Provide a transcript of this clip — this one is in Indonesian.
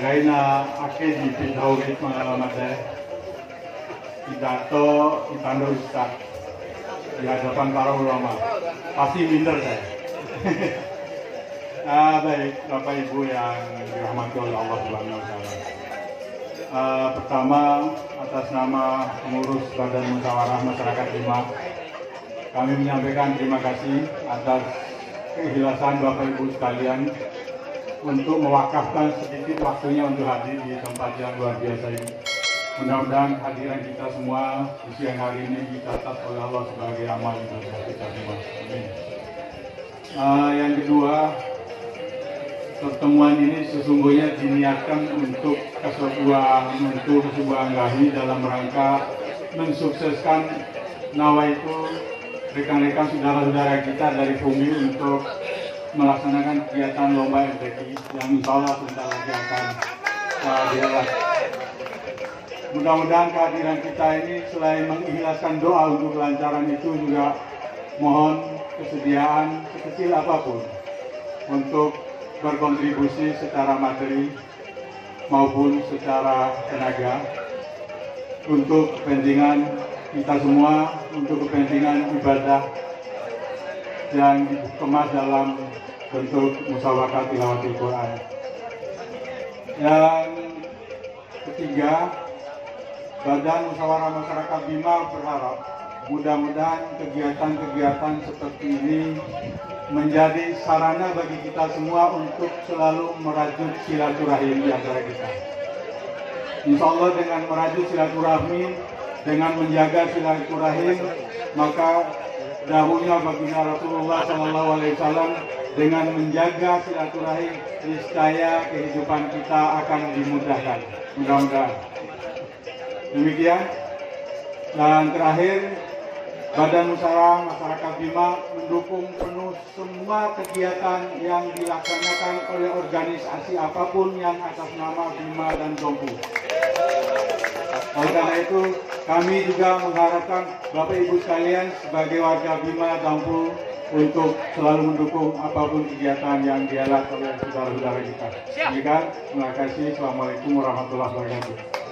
Bagaina akhir di Pindaugit Malamade pidato Itando Ustaz di hadapan para ulama. Pasti minder saya. Baik, Bapak Ibu yang dirahmati oleh Allah Subhanahu wa Ta'ala. Pertama, atas nama pengurus Badan Musyawarah Masyarakat Bima, kami menyampaikan terima kasih atas keikhlasan Bapak Ibu sekalian untuk mewakafkan sedikit waktunya untuk hadir di tempat yang luar biasa ini. Mudah-mudahan hadiran kita semua di siang hari ini dicatat oleh Allah sebagai amal ibadah kita semua. Amin. Yang kedua, pertemuan ini sesungguhnya diniatkan untuk kesebuah gahi dalam rangka mensukseskan nawaitu rekan-rekan saudara-saudara kita dari Fumi untuk melaksanakan kegiatan lomba MTQ yang insya Allah sebentar lagi akan digelar. Mudah-mudahan kehadiran kita ini selain mengikhlaskan doa untuk kelancaran itu juga mohon kesediaan sekecil apapun untuk berkontribusi secara materi maupun secara tenaga untuk kepentingan kita semua, untuk kepentingan ibadah yang dikemas dalam bentuk musyawarah tilawatil Quran. Yang ketiga, Badan Musyawarah Masyarakat Bima berharap mudah-mudahan kegiatan-kegiatan seperti ini menjadi sarana bagi kita semua untuk selalu merajut silaturahim di antara kita. Insya Allah dengan merajut silaturahmi, dengan menjaga silaturahim, maka dahulunya baginda Rasulullah SAW dengan menjaga silaturahim, niscaya kehidupan kita akan dimudahkan. Mudah-mudahan. Demikian. Dan terakhir, Badan Musyawarah Masyarakat Bima mendukung penuh semua kegiatan yang dilaksanakan oleh organisasi apapun yang atas nama Bima dan Dompu. Oleh karena itu, kami juga mengharapkan Bapak Ibu sekalian sebagai warga Bima Dompu untuk selalu mendukung apapun kegiatan yang dilakukan oleh saudara-saudara kita. Demikian, terima kasih. Assalamualaikum warahmatullahi wabarakatuh.